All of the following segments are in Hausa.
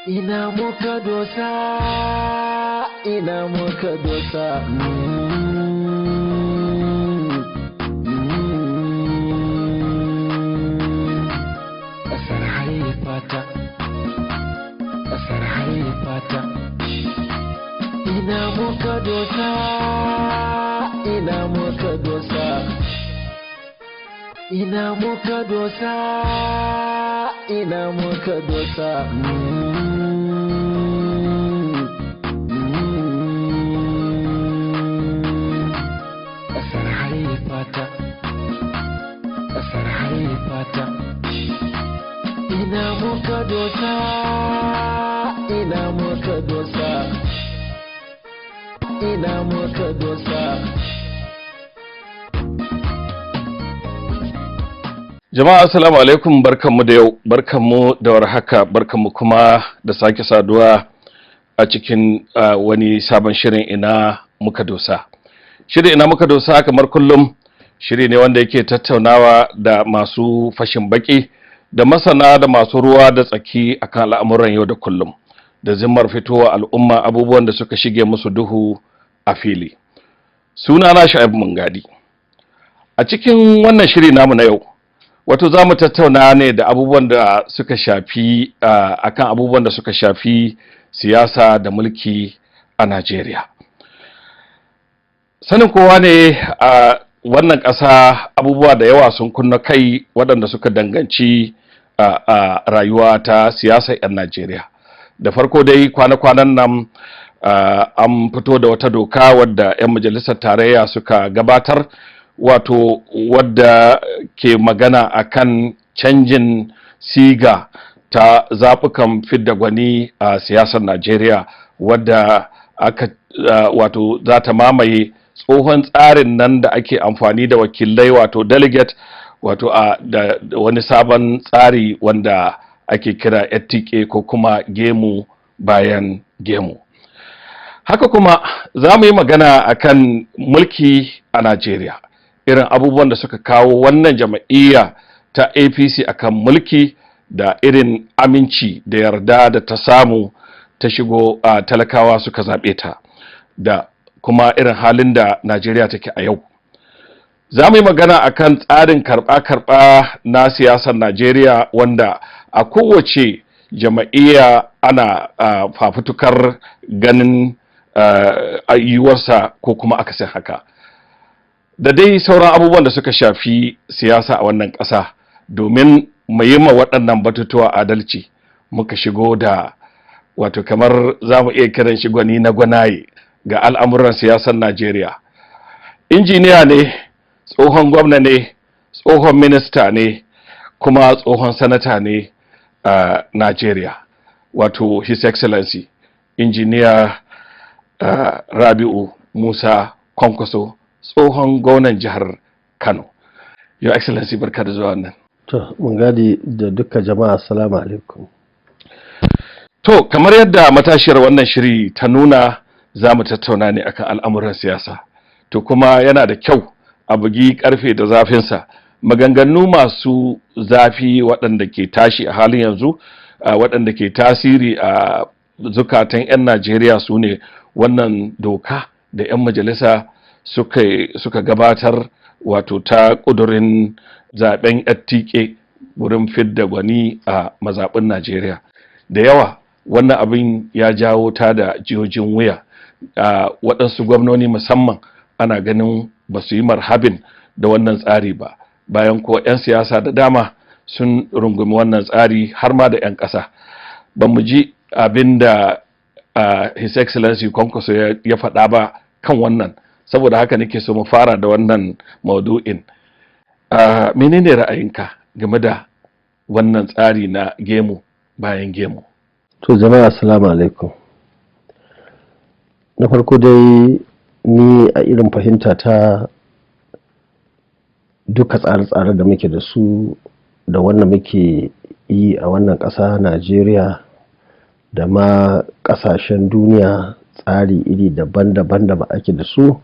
Ina muka dosa, ina muka dosa. Ƙasar haifata, ƙasar haifata. Ina muka dosa, ina muka dosa. Ina muka dosa, ina muka dosa. Ƙasar haifata, ƙasar haifata. Ina muka dosa, ina muka dosa. Ina muka dosa. Jama'a assalamu alaikum, barkanmu da yau, barkanmu da warhaka, barkanmu kuma da sake saduwa a cikin wani sabon shirin ina muka dosa. Shirin ina muka dosa kamar kullum shiri ne wanda yake tattaunawa da masu fashin baki da masana da masu ruwa da tsaki akan al'amuran yau da kullum da zimmar fitowa al'umma abubuwan da suka shige musu duhu a fili. Sunana Shu'aibu Mungadi. A cikin wannan shiri namu na yau wato za mu tattauna ne da abubuwan da suka shafi akan abubuwan da suka shafi siyasa da mulki a Najeriya. Sanin kowa ne a wannan ƙasa abubuwa da yawa sun kunna kai waɗanda suka danganci rayuwa ta siyasar 'yan Najeriya. Da farko dai kwana-kwanan nan an fito da wata doka wadda 'yan majalisar tarayya suka gabatar, wato wadda ke magana akan canjin siga ta zaɓukan fidda gwani a siyasar Najeriya, wadda aka wato za ta mamaye tsohon tsarin nan da ake amfani da wakilai wato delegate, wato da wani sabon tsari wanda ake kira FTK ko kuma gemu bayan gemu. Haka kuma za mu yi magana akan mulki a Najeriya, irin abubuwan da suka kawo wannan jama'iyya ta APC akan mulki da irin aminci da yarda da ta samu ta shigo talakawa suka zaɓe ta, da kuma irin halin da Najeriya take a yau. Za mu yi magana akan tsarin karɓa-karɓa na siyasar Najeriya wanda a kowace jama'iyya ana fafutukar ganin yiwuwarsa ko kuma akasin haka. Da dai sauran abubuwan da suka shafi siyasa a wannan ƙasa, domin mu yi ma waɗannan batutuwa adalci muka shigo da wato kamar za mu iya kiran shi gwani na gwanaye ga al'amuran siyasar Najeriya. Injiniya ne, tsohon gwamna ne, tsohon minista ne, kuma tsohon sanata ne a Najeriya, wato His Excellency Injiniya Rabi'u Musa Kwankwaso, tsohon gwamnan jihar Kano. Your Excellency, barka da zuwa nan. To, mun gadi da duka jama'a, assalamu alaikum. To, kamar yadda matashiyar wannan shiri ta nuna, za mu tattauna ne akan al'amuran siyasa. To kuma yana da kyau a bugi karfe da zafinsa. Maganganu masu zafi waɗanda ke tashi a halin yanzu, waɗanda ke tasiri a zukatan 'yan Najeriya su ne wannan doka da 'yan majalisa suka gabatar, wato ta ƙudurin zaben FTK wurin fidda gwani a mazaɓin Najeriya. Da yawa wannan abin ya jawo ta da jiyojin wuya. Waɗansu gwamnoni musamman ana ganin ba su yi marhabin da wannan tsari ba, bayan ko 'yan siyasa da dama sun rungumi wannan tsari har ma da 'yan ƙasa. Ba mu ji abin da His Excellency Kwankwaso ya faɗa ba kan wannan, saboda haka nake so mu fara da wannan maudu'in. Menene ra'ayinka game da wannan tsari na gemu bayan gemu? To jama'a assalamu alaikum. Na farko dai ni a irin fahimta ta duka tsare-tsare da muke da su da wannan muke yi a wannan ƙasa Najeriya da ma ƙasashen duniya, tsari iri daban-daban da ba ake da su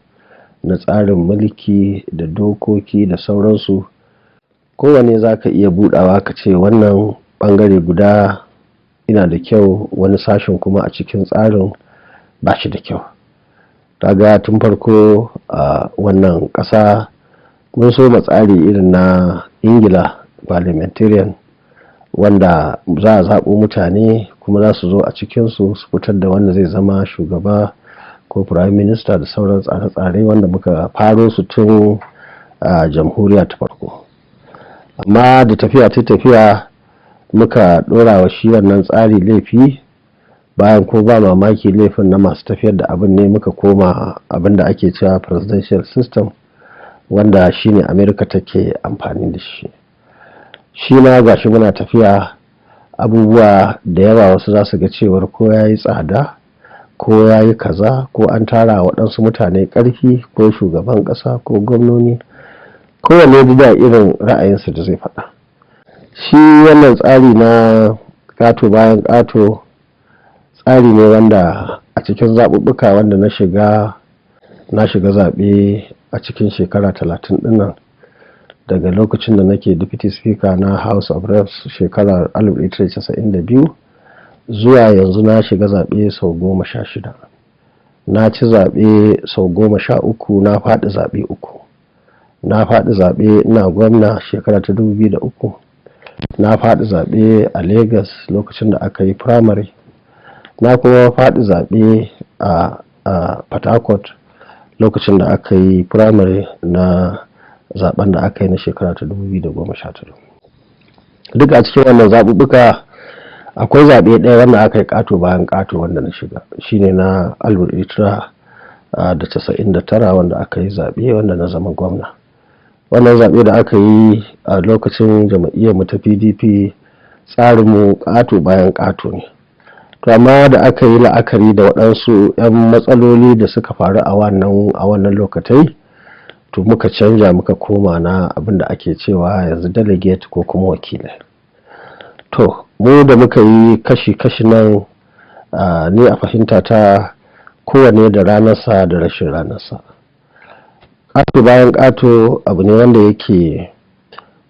na tsarin mulki da dokoki da sauransu. Kowane za ka iya budawa ka ce wannan bangare guda ina da kyau, wani sashen kuma a cikin tsarin ba shi da kyau. Kaga tun farko a wannan ƙasa mun so tsari irin na Ingila parliamentarian, wanda za a zaɓo mutane kuma za su zo a cikinsu su fitar da wanda zai zama shugaba ko prime minister da sauran tsare-tsare wanda muka faro su tun a jamhuriya ta farko. Amma da tafiya ta tafiya muka ɗora wa shi wannan tsari laifi, bayan ko ba mamaki laifin na masu tafiyar da abin ne muka koma abin da ake cewa presidential system, wanda shine America take amfani da shi ma gashi muna tafiya abubuwa da yawa, wasu za su ga cewar ko ya yi tsada ko ya yi kaza ko an tara waɗansu mutane ƙarfi ko shugaban ƙasa ko gwamnoni, kowane da irin ra'ayinsa da zai faɗa. Shi wannan tsari na ƙato bayan ƙato tsari ne wanda a cikin zaɓuɓɓuka wanda na shiga zaɓe a cikin shekara 30 ɗinnan, daga lokacin da nake deputy speaker na House of Reps shekarar 1992 zuwa yanzu na shiga zaɓe sau 16. Na ci zaɓe sau 13, na faɗi zaɓe 3. Na faɗi zaɓe ina gwamna shekara ta 2003, na faɗi zaɓe a Lagos lokacin da aka yi primary, na kuma faɗi zaɓe a Port Harcourt lokacin da aka yi primary na zaben da aka yi na shekara ta 2019. Duk a cikin wannan zaɓuɓɓuka akwai zaɓe ɗaya wanda aka yi ƙato bayan ƙato wanda na shiga, shine na 1999 wanda aka yi zaɓe wanda na zama gwamna. Wannan zaɓe da aka yi a lokacin jam'iyyar mu ta PDP, tsarinmu ƙato bayan ƙato ne. To amma da aka yi la'akari da waɗansu 'yan matsaloli da suka faru a wannan lokatai, to muka canja muka koma na abin da ake cewa yanzu delegate ko kuma wakilai. To mu da muka yi kashi nan, ni a fahimta ta kowane da ranarsa da rashin ranarsa. Ƙato bayan ƙato abu ne wanda yake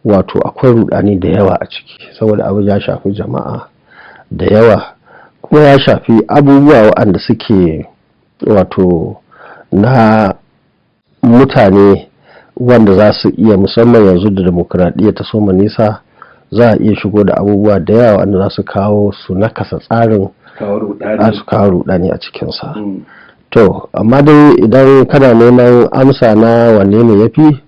wato akwai rudani da yawa a ciki, saboda abu ya shafi jama'a da yawa kuma ya shafi abubuwa waɗanda suke wato na mutane wanda za su iya, musamman yanzu da demokradiyya ta soma nisa, za a iya shigo da abubuwa da yawa wanda za su kawo su nakasa tsarin, su kawo rudani a cikinsa. To amma dai idan kana neman amsa na wanne ne yafi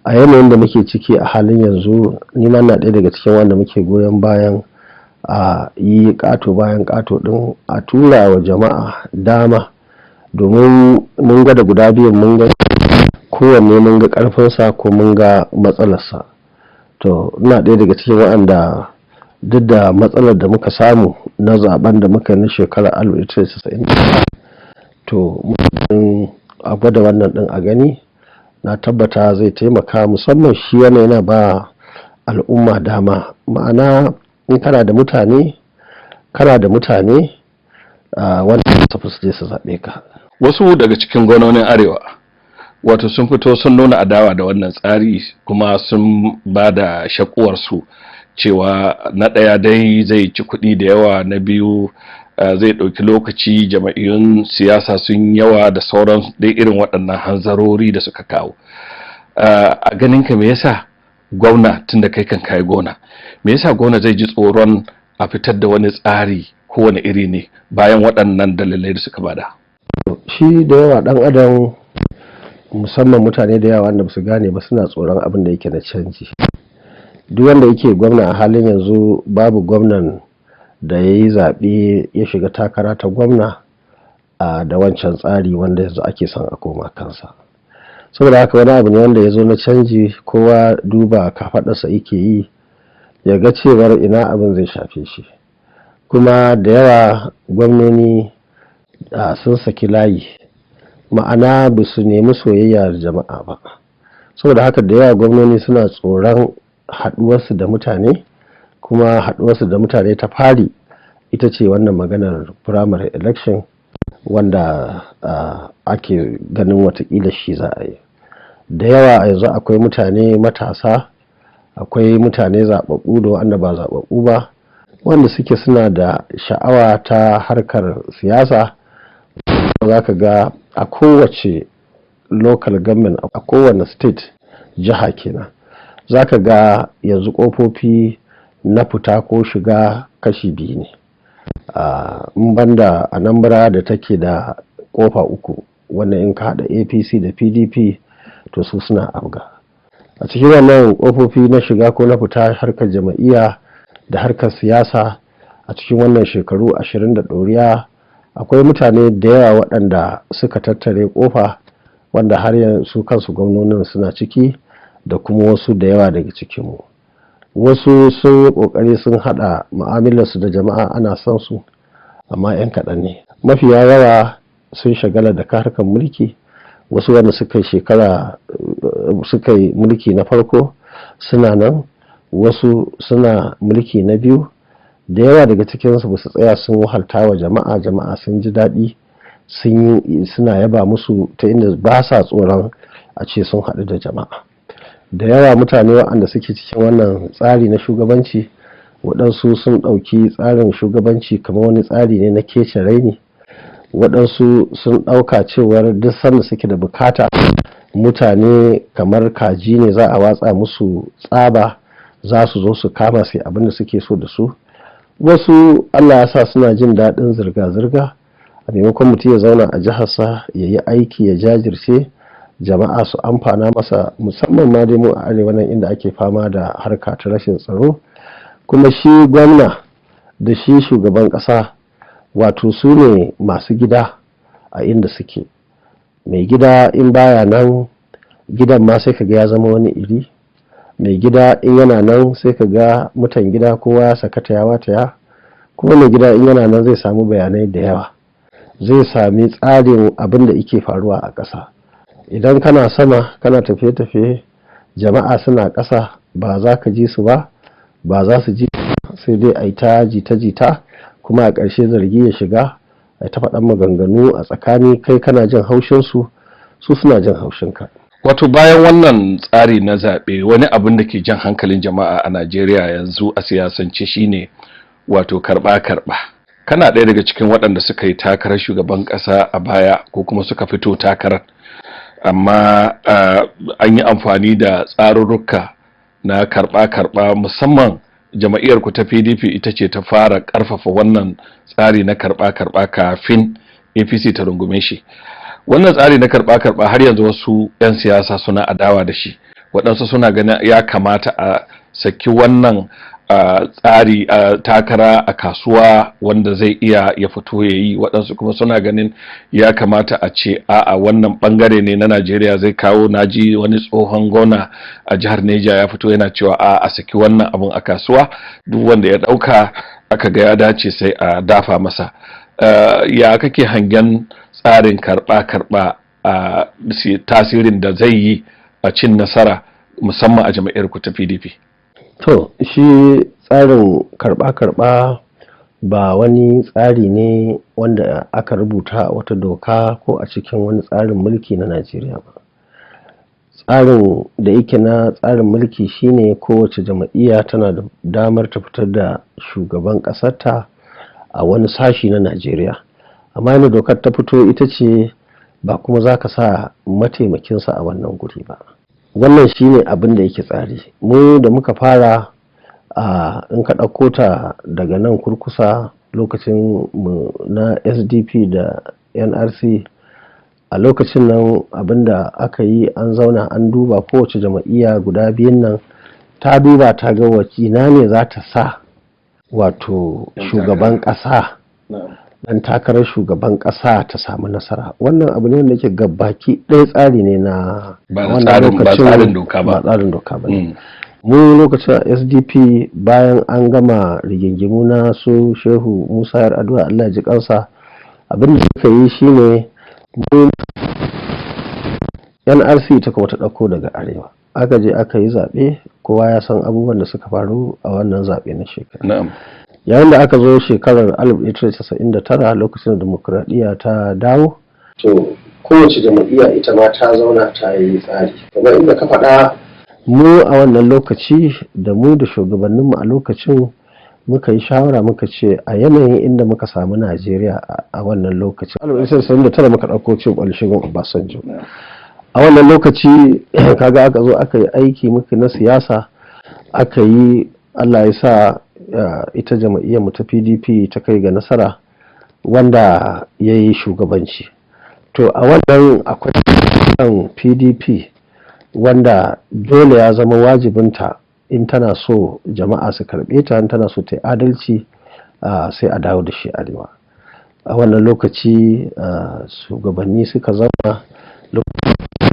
a yanayin da muke ciki a halin yanzu, ni ma na ɗaya daga cikin wanda muke goyon bayan a yi ƙato bayan ƙato ɗin, a tura wa jama'a dama, domin mun ga da guda biyun, mun ga kowanne, mun ga ƙarfinsa ko mun ga matsalarsa. To ina ɗaya daga cikin waɗanda duk da matsalar da muka samu na zaben da muka na shekarar 1990, to mun a gwada wannan ɗin a gani, na tabbata zai taimaka, musamman shi yana ba al'umma dama. Ma'ana in kana da mutane wanda su tafi su je su zaɓe ka. Wasu daga cikin gwamnonin arewa wato sun fito sun nuna adawa da wannan tsari, kuma sun ba da shakuwarsu cewa na ɗaya dai zai ci kuɗi da yawa, na biyu zai ɗauki lokaci, jama'iyyun siyasa sun yawa da sauran dai irin waɗannan hanzarori da suka kawo. A ganinka me yasa gwamna, tun da kai kan kai gona, me yasa gwamna zai ji tsoron a fitar da wani tsari kowane iri ne bayan waɗannan dalilai da suka bada? Shi da yawa ɗan adam, musamman mutane da yawa wanda ba su gane ba, suna tsoron abin da yake na canji. Duk wanda yake gwamna a halin yanzu, babu gwamnan da ya yi zaɓe ya shiga takara ta gwamna da wancan tsari wanda yanzu ake son a koma kansa. Saboda haka wani abu ne wanda ya zo na canji, kowa duba kafaɗarsa yake yi ya ga cewar ina abin zai shafe shi. Kuma da yawa gwamnoni sun saki layi, ma'ana ba su nemi soyayya da jama'a ba. Saboda haka da yawa gwamnoni suna tsoron haɗuwarsu da mutane, kuma haɗuwarsu da mutane ta fari ita ce wannan maganar primary election, wanda ake ganin watakila shi za a yi. Da yawa yanzu akwai mutane matasa, akwai mutane zaɓaɓɓu da wanda ba zaɓaɓɓu ba, wanda suke suna da sha'awa ta harkar siyasa. Za ka ga a kowace local government, a kowane state, jiha kenan, za ka ga yanzu ƙofofi na fita ko shiga kashi biyu ne. In banda Anambra da take da ƙofa uku, wanda in ka haɗa APC da PDP to su suna abga. A cikin wannan ƙofofi na shiga ko na fita harkar jama'iyya da harkar siyasa a cikin wannan shekaru 20 da ɗoriya, akwai mutane da yawa waɗanda suka tattare ƙofa, wanda har yanzu kansu gwamnonin suna ciki da kuma wasu da yawa daga cikinmu. Wasu sun yi ƙoƙari sun haɗa mu'amalarsu da jama'a, ana son su, amma 'yan kaɗan ne. Mafiya yawa sun shagala da harkar mulki. Wasu wanda suka yi mulki na farko suna nan, wasu suna mulki na biyu. Da yawa daga cikinsu ba su tsaya sun wahalta wa jama'a sun ji daɗi, suna yaba musu ta inda ba sa tsoron a ce sun haɗu da jama'a. Da yawa mutane waɗanda suke cikin wannan tsari na shugabanci, waɗansu sun ɗauki tsarin shugabanci kamar wani tsari ne na kece raini. Waɗansu sun ɗauka cewar duk sanda suke da bukata, mutane kamar kaji ne za a watsa musu tsaba, za su zo su kama sai abin da suke so da su. Wasu Allah ya sa suna jin daɗin zirga-zirga, a maimakon mutum ya zauna a jiharsa ya yi aiki ya jajirce, jama'a su amfana masa, musamman ma dai mu a arewa nan inda ake fama da harka ta rashin tsaro. Kuma shi gwamna da shi shugaban ƙasa, wato su ne masu gida a inda suke. Mai gida in baya nan, gidan ma sai ka ga ya zama wani iri. Mai gida in yana nan sai ka ga mutan gida kowa ya sakata ya wataya. Kuma mai gida in yana nan zai samu bayanai da yawa, zai sami tsarin abin da yake faruwa a ƙasa. Idan kana sama kana tafiye-tafiye, jama'a suna ƙasa, ba za ka ji su ba za su ji, sai dai a yi ta jita-jita, kuma a ƙarshe zargi ya shiga, a ta faɗan maganganu a tsakani, kai kana jin haushinsu, su suna jin haushinka. Wato bayan wannan tsari na zaɓe, wani abin da ke jan hankalin jama'a a Najeriya yanzu a siyasance shine wato karɓa-karɓa. Kana ɗaya daga cikin waɗanda suka yi takarar shugaban ƙasa a baya ko kuma suka fito takarar, amma an yi amfani da tsarurruka na karɓa-karɓa, musamman jama'iyyar ku ta PDP ita ce ta fara ƙarfafa wannan tsari na karɓa-karɓa kafin APC ta rungume shi. Wannan tsari na karɓa-karɓa har yanzu wasu 'yan siyasa suna adawa da shi, waɗansu suna ganin ya kamata a saki wannan tsari a takara a kasuwa wanda zai iya ya fito ya yi. Waɗansu kuma suna ganin ya kamata a ce a'a wannan ɓangare ne na Najeriya zai kawo. Naji wani tsohon gona a jihar Neja ya fito yana cewa a saki wannan abun a kasuwa, duk wanda ya ɗauka aka ga ya dace sai a dafa masa. Ya kake hangen tsarin karɓa-karɓa a tasirin da zai yi a cin nasara musamman a jam'iyyar ku ta PDP? To, shi tsarin karɓa-karɓa ba wani tsari ne wanda aka rubuta wata doka ko a cikin wani tsarin mulki na Najeriya ba. Tsarin da yake na tsarin mulki shine kowace jam'iyya tana da damar ta fitar da shugaban ƙasarta a wani sashi na Najeriya. Amma yana dokar ta fito ita ce ba kuma za ka sa mataimakinsa a wannan guri ba. Wannan shine abin da yake tsari. Mu da muka fara in ka ɗauko ta daga nan kurkusa lokacin mu na SDP da NRC, a lokacin nan abin da aka yi, an zauna an duba kowace jam'iyya guda biyun nan, ta duba ta ga wacina ne za ta sa wato shugaban ƙasa, dan takarar shugaban ƙasa ta samu nasara. Wannan abu ne wanda yake gabaki ɗaya tsari ne na tsarin doka ba. Mu lokacin SDP, bayan an gama rigingimu na su Shehu Musa Yar'adua Allah ji kansa, abin da suka yi shine mu NRC ta kuma ta ɗauko daga arewa, aka je aka yi zaɓe. Kowa ya san abubuwan da suka faru a wannan zaɓe na shekara. Yayin da aka zo shekarar 1999 lokacin da demokuraɗiyya ta dawo, to kowace jam'iyya ita ma ta zauna ta yi tsari kamar inda ka faɗa. Mu a wannan lokaci da mu da shugabanninmu a lokacin muka yi shawara muka ce a yanayin inda muka samu Najeriya a wannan lokaci 1979 muka ɗauko cin Olusegun Obasanjo. A wannan lokaci kaga aka zo aka yi aiki muka na siyasa, aka yi Allah ya sa ita jam'iyyar mu ta PDP ta kai ga nasara wanda ya yi shugabanci. To a wannan akwai kan PDP wanda dole ya zama wajibinta in tana so jama'a su karɓe ta, in tana so ta yi adalci sai a dawo da shi arewa. A wannan lokaci shugabanni suka zama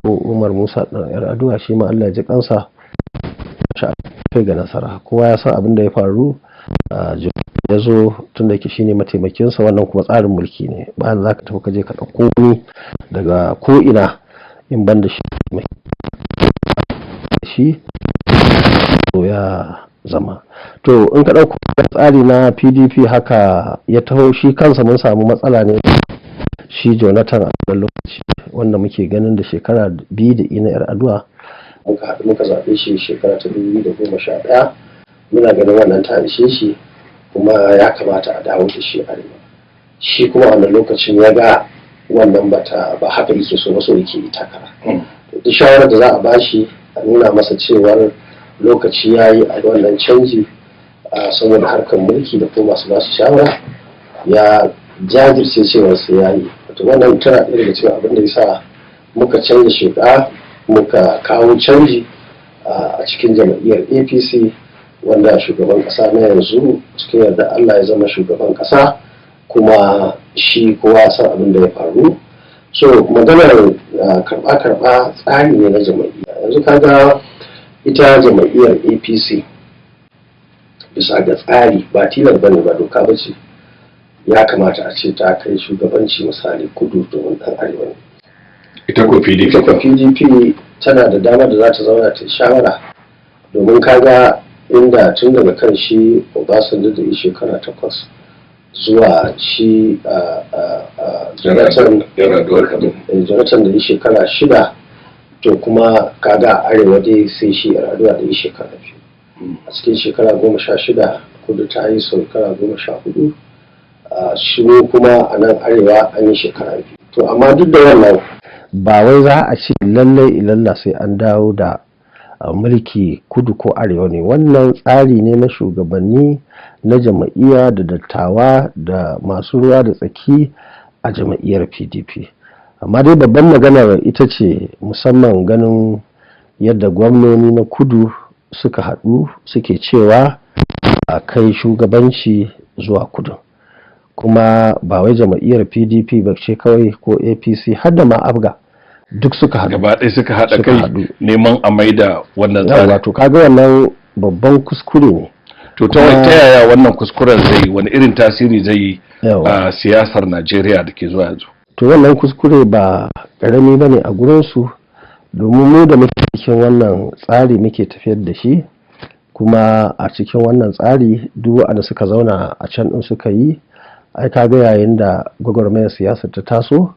Umar Musa Yar'adua, shi ma Allah ya ji kansa, kai ga nasara. Kowa ya san abin da ya faru, ya zo tun da shi ne mataimakinsa, wannan kuma tsarin mulki ne, bayan za ka tafi ka je ka ɗauko ni daga ko'ina in ban da shi ya zama. To in ka ɗauko tsari na PDP haka ya taho, shi kansa mun samu matsala ne shi Jonathan a wannan lokaci, wanda muke ganin da shekara 2 da ina Yar'adua muka haɗu muka zaɓe shi shekara ta 2011. Muna ganin wannan ta ishe shi kuma ya kamata a dawo da shi arewa. Shi kuma wannan lokacin ya ga wannan ba haka yake so ba, so yake yi takara. Duk shawarar da za a bashi a nuna masa cewar lokaci ya yi a wannan canji saboda harkar mulki da kuma masu basu shawara, ya jajirce cewar sai ya yi. Wato wannan tana ɗaya daga cikin abin da ya sa muka canza sheka, muka kawo canji a cikin jam'iyyar APC, wanda shugaban ƙasa na yanzu cikin yarda Allah ya zama shugaban ƙasa, kuma shi kowa san abin da ya faru. So maganar karɓa tsari ne na jam'iyya. Yanzu kaga ita jam'iyyar APC bisa ga tsari, ba tilar bane ba doka ba ce, ya kamata a ce ta kai shugabanci misali kudu domin ɗan arewa ne. Ita ko PDP tana da dama da za ta zauna ta shawara, domin kaga inda tun daga kan shi Obasanjo da yi shekara 8 zuwa shi Jonathan da yi shekara 6, to kuma kaga arewa dai sai shi Yar'adua da yi shekara 2. A cikin shekara 16 kudu ta yi shekara 14, shi kuma a nan arewa an yi shekara 2. To amma duk da wannan ba wai za a ce lallai ilalla sai an dawo da mulki kudu ko arewa ne. Wannan tsari ne na shugabanni na jam'iyya da dattawa da masu ruwa da tsaki a jam'iyyar PDP. Amma dai babban maganar ita ce musamman ganin yadda gwamnoni na kudu suka haɗu suke cewa a kai shugabanci zuwa kudu, kuma ba wai jam'iyyar PDP ba ce kawai ko APC, har da ma ABGA duk suka haɗu, gaba ɗaya suka haɗa kai neman a maida wannan tsari. Wato kaga wannan babban kuskure ne. To ta yaya wannan kuskuren zai, wani irin tasiri zai yi a siyasar Najeriya da ke zuwa yanzu? To wannan kuskure ba ƙarami ba ne a gurinsu, domin mu da muke cikin wannan tsari muke tafiyar da shi, kuma a cikin wannan tsari duk waɗanda suka zauna a can ɗin suka yi, ai kaga yayin da gwagwarmayar siyasar ta taso,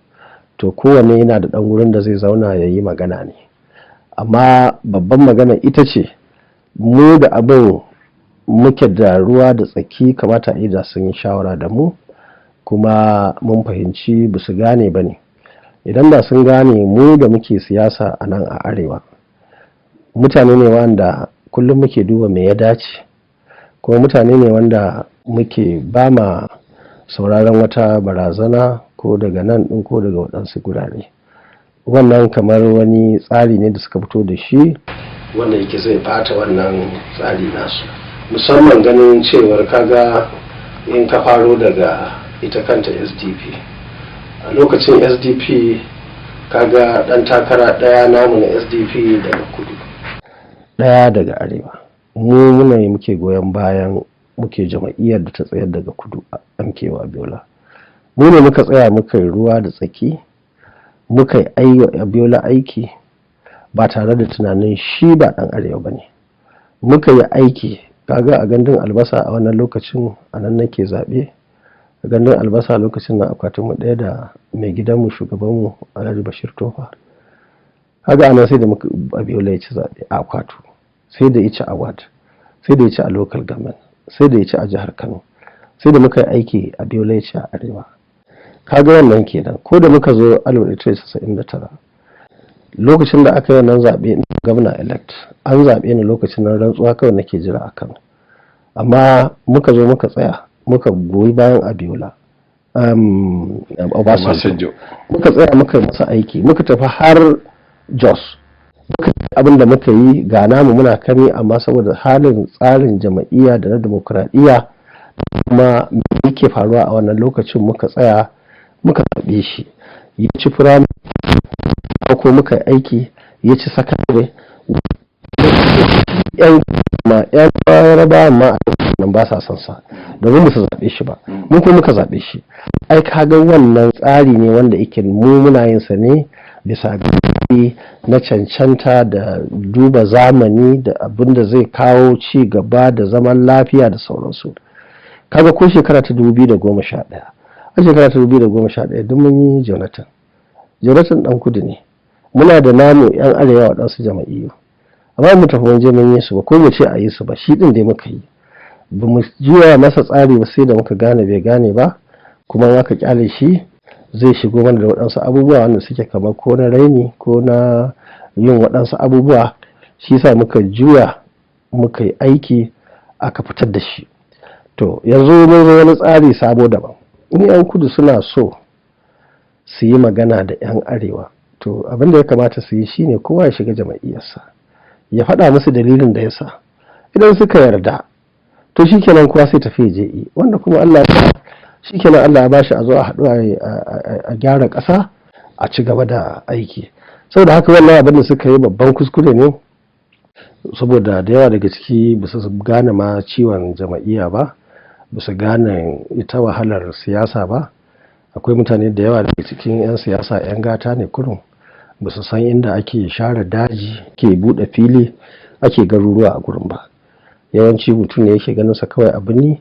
to kowanne yana da ɗan wurin da zai zauna ya yi magana ne. Amma babban magana ita ce mu da abin muke da ruwa da tsaki, kamata a yi da sun yi shawara da mu, kuma mun fahimci ba su gane ba ne. Idan da sun gane, mu da muke siyasa a nan a arewa mutane ne wanda kullum muke duba me ya dace, kuma mutane ne wanda muke ba ma sauraron wata barazana ko daga nan ɗin ko daga waɗansu gurare. Wannan kamar wani tsari ne da suka fito da shi wanda yake zai bata wannan tsari nasu, musamman ganin cewar kaga in ka faro daga ita kanta SDP. A lokacin SDP kaga ɗan takara ɗaya namu na SDP daga kudu, ɗaya daga arewa. Mu muna yi muke goyon bayan, muke jama'iyyar da ta tsayar daga kudu a MKO Abiola. Mu ne muka tsaya muka yi ruwa da tsaki, muka yi Abiola aiki ba tare da tunanin shi ba ɗan arewa ba ne. Muka yi aiki, kaga a gandun albasa a wannan lokacin a nan nake zaɓe, a gandun albasa lokacin na akwatinmu ɗaya da mai gidanmu shugabanmu Alhaji Bashir Tofa. Kaga anan sai da Abiola ya ci zaɓe a akwatu, sai da ya ci award, sai da ya ci a local government. sai da ya ci a jihar Kano, sai da muka yi aiki a Biola ya ci a Arewa. Kaga wannan kenan. Ko da muka zo 1999 lokacin da aka yi wannan zaɓe gwamna elect, an zaɓe ni lokacin nan rantsuwa kawai nake jira a Kano, amma muka zo muka tsaya muka goyi bayan Abiola Obasanjo, muka tsaya muka masa aiki, muka tafi har Jos, muka abin da muka yi ga namu muna kani, amma saboda halin tsarin jama'iyya da na demokuraɗiyya kuma me yake faruwa a wannan lokacin muka tsaya muka zaɓe shi. Ya ci firamare ko muka aiki, ya ci sakandare, yan raba ma a nan ba sa son sa domin ba su zaɓe shi ba, mun kuma muka zaɓe shi. Ai kaga wannan tsari ne wanda yake mu muna yin sa ne bisa na cancanta da duba zamani da abin da zai kawo ci gaba da zaman lafiya da sauransu. Kaga ko shekara ta 2011, a shekara ta 2011 duk mun yi Jonathan dan kudu ne, muna da namu yan arewa waɗansu jama'iyyu, amma mu tafi waje mun yi su ba, ko mu ce a yi su ba, shi din dai muka yi, ba mu juya masa tsari ba sai da muka gane bai gane ba, kuma aka kyale shi zai shigo mana da waɗansu abubuwa wanda suke kamar ko na raini ko na yin waɗansu abubuwa. Shi sa muka juya muka yi aiki aka fitar da shi. To yanzu mun zo wani tsari sabo daban. In yan kudu suna so su yi magana da yan arewa, to abin da ya kamata su yi shine kowa ya shiga jama'iyyarsa, ya faɗa musu dalilin da yasa. Idan suka yarda to shikenan kowa sai tafi je yi, wanda kuma Allah ya shikenan Allah ya bashi a zo a haɗu a gyara ƙasa a ci gaba da aiki. Saboda haka wannan abin da suka yi babban kuskure ne, saboda da yawa daga ciki ba su gane ma ciwon jama'iyya ba, ba su gane ita wahalar siyasa ba. Akwai mutane da yawa daga cikin 'yan siyasa 'yan gata ne kurum, ba su san inda ake share daji, ke buɗe fili, ake garuruwa a gurin ba. Yawanci mutum ne yake ganin sa kawai abin ne,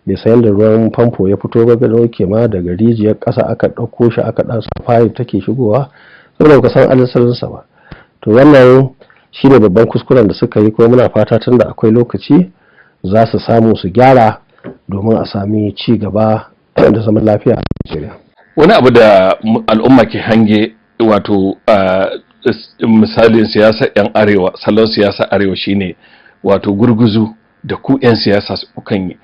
bai san da ruwan famfo ya fito ba, gado ke ma daga rijiyar ƙasa aka ɗauko shi aka ɗan sa pipe take shigowa, saboda ba san alisalinsa ba. To wannan shi ne babban kuskuren da suka yi, kuma muna fata tun da akwai lokaci za su samu su gyara domin a sami ci gaba da zaman lafiya a Najeriya. Wani abu da al'umma ke hange, wato misalin siyasar 'yan arewa, salon siyasar arewa shine wato gurguzu da ku 'yan siyasa kukan yi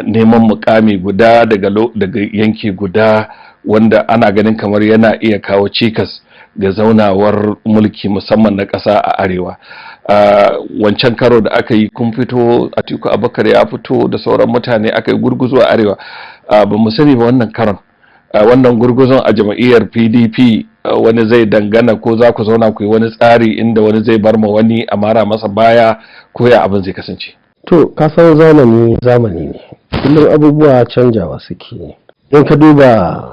neman mukami guda daga yanki guda, wanda ana ganin kamar yana iya kawo cikas ga zaunawar mulki musamman na ƙasa a arewa. Wancan karo da aka yi kun fito, Atiku Abubakar ya fito da sauran mutane, aka yi gurguzu a arewa. Ba mu sani ba wannan karon, wannan gurguzun a jam'iyyar PDP wani zai dangana, ko za ku zauna ku yi wani tsari inda wani zai bar ma wani a mara masa baya, ko ya abin zai kasance? To kasan zamani ne, kullum abubuwa canjawa suke. In ka duba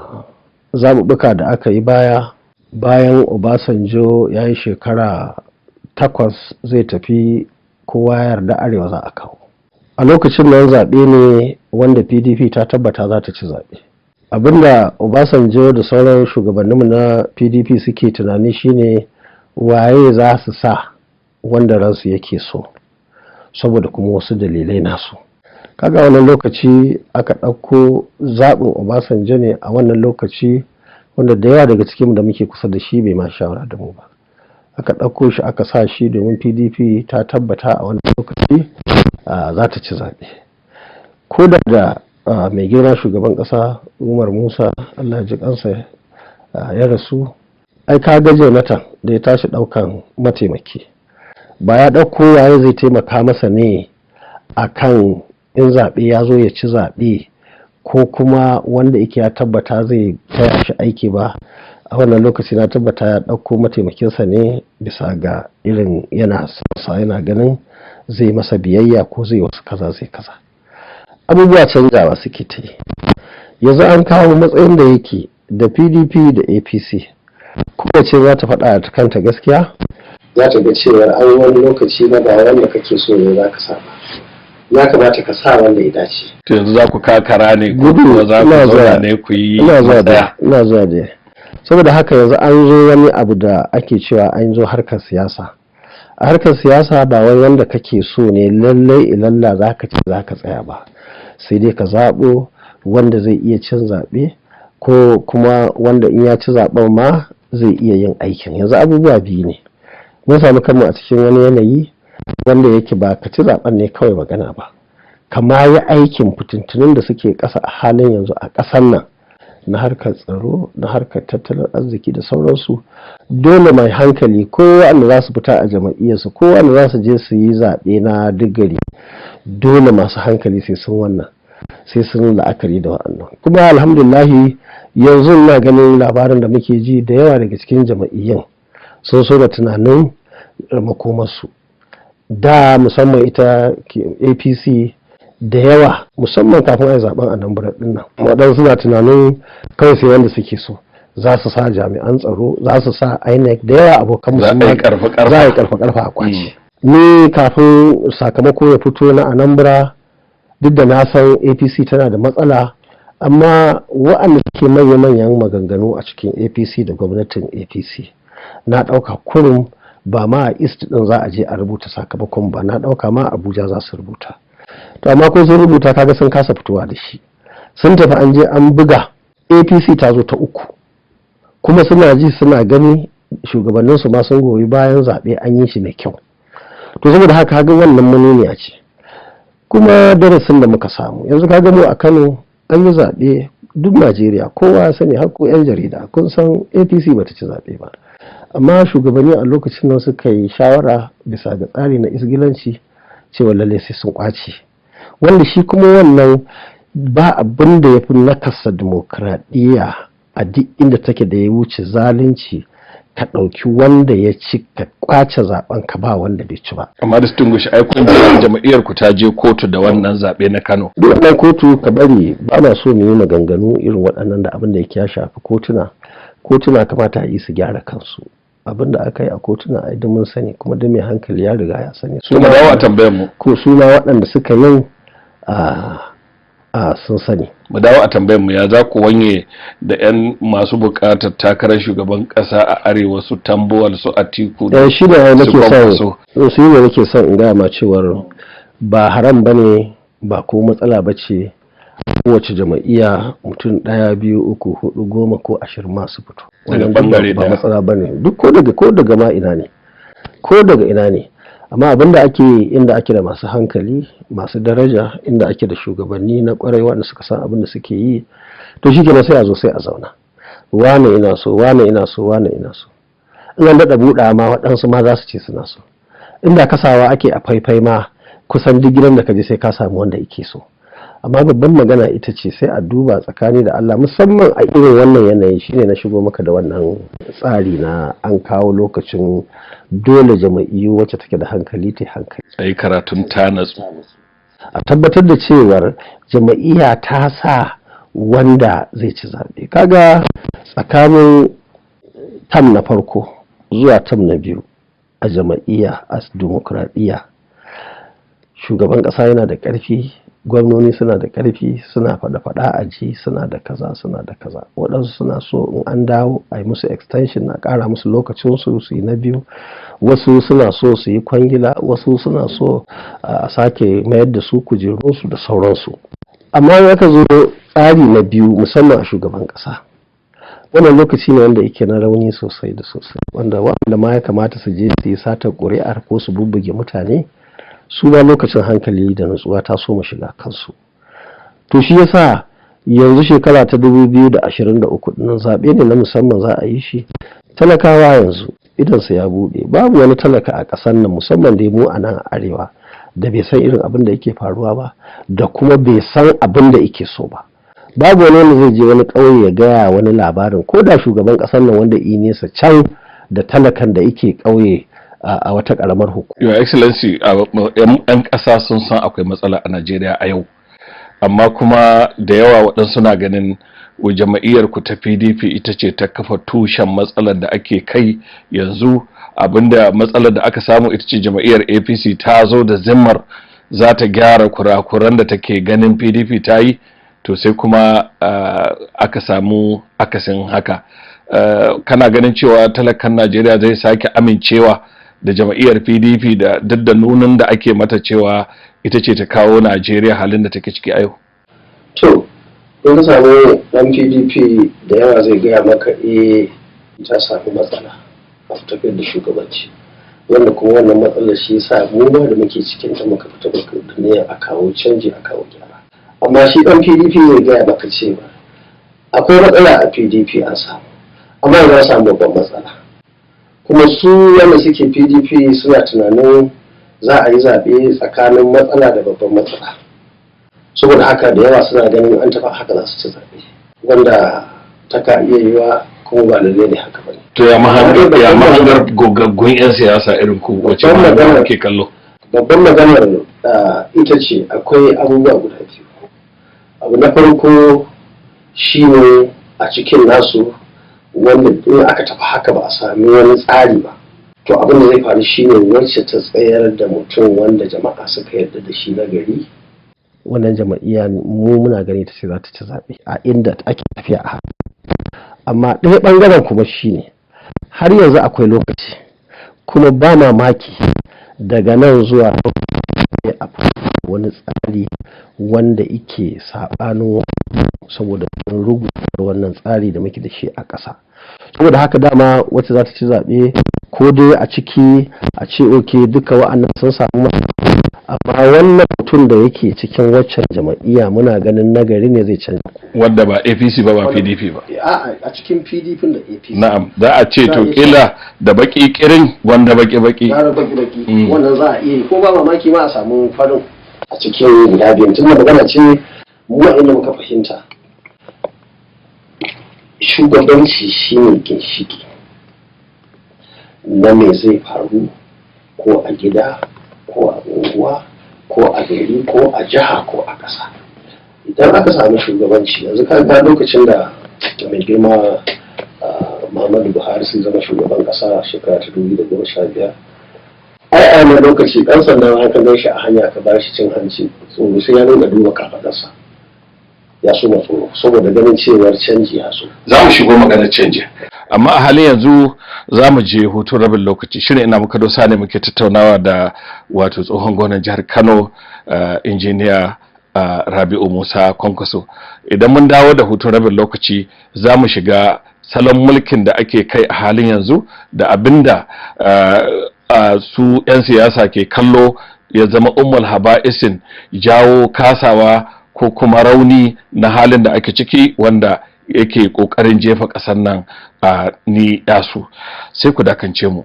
zaɓuɓɓuka da aka yi bayan Obasanjo ya yi shekara 8 zai tafi, kowa ya yarda arewa za a kawo. A lokacin nan zaɓe ne wanda PDP ta tabbata za ta ci zaɓe. Abinda Obasanjo da sauran shugabanninmu na PDP suke tunani shine waye za su sa wanda ransu yake so, saboda kuma wasu dalilai nasu. Kaga wannan lokaci aka ɗauko zaɓin Obasanjo ne a wannan lokaci, wanda da yawa daga cikin da muke kusa da shi bai ma shawara da mu ba. Aka ɗauko shi aka sa shi domin PDP ta tabbata a wannan lokaci za ta ci zaɓe. Ko da mai girma shugaban ƙasa Umar Musa, Allah ya ji kansa, ya rasu, ai ka ga Jonathan da ya tashi ɗaukan mataimaki, ba ya ɗauko waye zai taimaka masa ne akan in zaɓe ya zo ya ci zaɓe, ko kuma wanda yake ya tabbata zai taya shi aiki ba. A wannan lokaci na tabbata ya ɗauko mataimakinsa ne bisa ga irin yana ganin zai masa biyayya, ko zai wasu kaza zai kaza. Abubuwa canjawa suke ta yi. Yanzu an kawo matsayin da yake da PDP da APC kowace za ta faɗa ta kanta gaskiya, za ta ga cewa an wani lokaci na ba wanda kake so ne za ka sa ba, ya kamata ka sa wanda ya dace. To yanzu za ku kakara ne, ko kuma za ku zauna ne ku yi matsaya? Ina zuwa da saboda haka yanzu an zo wani abu da ake cewa an zo harkar siyasa. a harkar siyasa ba wai wanda kake so ne lallai ilalla za ka ci za ka tsaya ba, sai dai ka zaɓo wanda zai iya cin zaɓe ko kuma wanda in ya ci zaɓen ma zai iya yin aikin. Yanzu abubuwa biyu ne, mun samu kanmu a cikin wani yanayi wanda yake ba ka ci zaɓen ne kawai magana ba, kama yi aikin fitintunin da suke ƙasa a halin yanzu a ƙasar nan na harkar tsaro, na harkar tattalin arziki da sauransu. Dole mai hankali ko wanda za su fita a jama'iyyarsu ko wanda za su je su yi zaɓe na digiri, dole masu hankali sai sun wannan, sai sun la'akari da wa'annan. Kuma alhamdulillahi yanzu na ganin labarin da muke ji da yawa daga cikin jama'iyyun sun so da tunanin makomarsu da, musamman ita APC da yawa, musamman kafin a yi zaben Anambra din nan, waɗansu suna tunanin kawai sai wanda suke so za su sa jami'an tsaro, za su sa INEC da yawa abokan musamman za a yi karfa a kwaci. Ni kafin sakamako ya fito na Anambra, duk da na san APC tana da matsala, amma wa'anda suke manya-manyan maganganu a cikin APC da gwamnatin APC na ɗauka kurum ba ma a East din za a je a rubuta sakamakon ba, na ɗauka ma Abuja za su rubuta. To amma ko sun rubuta kaga sun kasa fitowa da shi, sun tafi an je an buga, APC ta zo ta uku, kuma suna ji suna gani shugabanninsu ma sun goyi bayan zaɓe an yi shi mai kyau. To saboda haka kaga wannan manuniya ce. Kuma darasin da muka samu yanzu kaga mu a Kano an yi zaɓe, duk Najeriya kowa ya sani, har ko 'yan jarida kun san APC bata ci zaɓe ba, amma shugabanni a lokacin nan suka yi shawara bisa ga tsari na isgilanci cewa lalle sai sun kwace, wanda shi kuma wannan ba abin da ya fi nakasa dimokuraɗiyya a duk inda take da ya wuce zalunci, ka ɗauki wanda ya ci ka kwace zaben ka ba wanda bai ci ba. Amma distinguish ai kun jama'iyyar ku ta je kotu da wannan zaɓe na Kano. Wannan kotu ka bari, ba na so mu yi maganganu irin waɗannan da abin da yake ya shafi kotuna kamata a yi su gyara kansu. Abin da aka yi a kotuna a mun sani, kuma da mai hankali ya riga ya sani. Suna dawa tambayar mu ko suna waɗanda suka yin sun sani. Mu dawo a tambayar mu, ya za ku wanye da 'yan masu buƙatar takarar shugaban ƙasa a arewa su Tambuwal, su Atiku da shi da nake son in gaya ma cewar ba haram bane, ba ko matsala bace kowace jama'iyya mutum 1, 2, 3, 4, 10 ko 20 masu fito. Wannan ba matsala bane, duk ko daga ma ina ne, ko daga ina ne. Amma abinda ake inda ake da masu hankali, masu daraja, inda ake da shugabanni na kwarai wanda suka san abin da suke yi, to shi kenan sai a zo sai a zauna, wane ina so, wane ina so, wane ina so. In an daɗa buɗa ma waɗansu ma za su ce suna so. Inda kasawa ake a faifai ma kusan duk gidan da ka je sai ka samu wanda yake so. Amma babban magana ita ce sai a duba tsakani da Allah, musamman a irin wannan yanayi. Shine na shigo maka da wannan tsari na an kawo lokacin dole jama'iyyu wacce take da hankali ta hankali, ai karatun ta natsu, a tabbatar da cewar jama'iyya ta sa wanda zai ci zaɓe. Kaga tsakanin tam na farko zuwa tam na biyu a jama'iyya a dimokuraɗiyya, shugaban ƙasa yana da ƙarfi, gwamnoni suna da ƙarfi, suna faɗa a ji, suna da kaza. Waɗansu suna so in an dawo a yi musu extension, na ƙara musu lokacin su yi na biyu. Wasu suna so su yi kwangila, wasu suna so a sake mayar da su kujerunsu da sauransu. Amma in aka zo tsari na biyu, musamman a shugaban ƙasa, wannan lokaci ne wanda yake na rauni sosai da sosai, wanda ma ya kamata su je su yi satar ƙuri'ar ko su bubbuge mutane, su ba lokacin hankali da nutsuwa ta so mu shiga kansu. To shi yasa yanzu shekara ta 2023 din zaɓe ne na musamman za a yi shi. Talakawa yanzu idansa ya buɗe, babu wani talaka a ƙasar nan, musamman dai mu a nan a arewa, da bai san irin abin da yake faruwa ba, da kuma bai san abin da yake so ba. Babu wani wanda zai je wani ƙauye ya gaya wani labarin, ko da shugaban ƙasar nan wanda nesa can da talakan da yake ƙauye a wata karamar hukuma. Your Excellency, yan ƙasa sun san akwai matsala a Najeriya a yau, amma kuma da yawa waɗansu na ganin jama'iyyar ku ta PDP ita ce ta kafa tushen matsalar da ake kai yanzu. Abinda matsalar da aka samu ita ce jama'iyyar APC ta zo da zimmar za ta gyara kurakuran da take ganin PDP ta yi, to sai kuma aka samu akasin haka. Kana ganin cewa talakan Najeriya zai sake amincewa da jam'iyyar PDP da duk da nunin da ake mata cewa ita ce ta kawo Najeriya halin da take ciki a yau? To, in ka samu ɗan PDP da yawa zai gaya maka ta sami matsala a tafiyar da shugabanci, wanda kuma wannan matsalar shi yasa mu ma da muke cikin ta muka fita da niyyar a kawo canji, a kawo gyara. Amma shi ɗan PDP zai gaya maka cewa akwai matsala a PDP an samu, amma yanzu an samu babban matsala. Kuma su wanda suke PDP suna tunanin za a yi zaɓe tsakanin matsala da babban matsala, saboda haka da yawa suna ganin an taɓa haka za su ci zaɓe, wanda ta ka iya yiwa kuma ba lalle ne haka ba ne. To ya mahangar gogaggun 'yan siyasa irin ku wace magana ke kallo? Babban maganar ita ce akwai abubuwa guda biyu. Abu na farko shi ne a cikin nasu wanda in aka tafi haka ba a sami wani tsari ba, to abin da zai faru shi ne wacce ta tsayar da mutum wanda jama'a suka yarda da shi na gari, wannan jama'iyya mu muna gani ta ce za ta ci zaɓe a inda ake tafiya a haka. Amma ɗaya ɓangaren kuma shi ne har yanzu akwai lokaci, kuma ba mamaki daga nan zuwa lokaci a wani tsari wanda ike saɓanin, saboda rubuta wannan tsari da muke da shi a ƙasa. Saboda haka dama wacce za ta ci zaɓe ko dai a ciki a ce oke duka wa'annan sun samu masu, amma wannan mutum da yake cikin waccan jama'iyya muna ganin nagari ne zai canza. Wadda ba APC ba PDP ba. A cikin PDP da APC. Na'am, za a ce to kila da baki kirin wanda baki. Wannan za a iya ko ba mamaki ma a samu farin a cikin guda biyu. Tun da magana ce mu inda muka fahimta. Shugabanci shine ginshiki na me zai faru ko a gida ko a unguwa ko a gari ko a jiha ko a ƙasa. Idan aka samu shugabanci, yanzu ka ga lokacin da mai girma Muhammadu Buhari sun zama shugaban ƙasa shekara ta 2015, ai a wani lokaci ɗan sandan aka gan shi a hanya ka ba shi cin hanci, tsoro sai ya nuna duba kafaɗarsa, ya so tsoro saboda ganin cewar canji ya so. Za mu shigo maganar canji, amma a halin yanzu za mu je hutun rabin lokaci. Shirin ina muka dosa ne muke tattaunawa da wato tsohon gwamnan jihar Kano, injiniya Rabi'u Musa Kwankwaso. Idan mun dawo da hutun rabin lokaci za mu shiga salon mulkin da ake kai a halin yanzu da abinda su 'yan siyasa ke kallo ya zama ummul haba'isin jawo kasawa ko kuma rauni na halin da ake ciki, wanda yake kokarin jefa ƙasar nan a ni yasu. Sai ku dakance mu.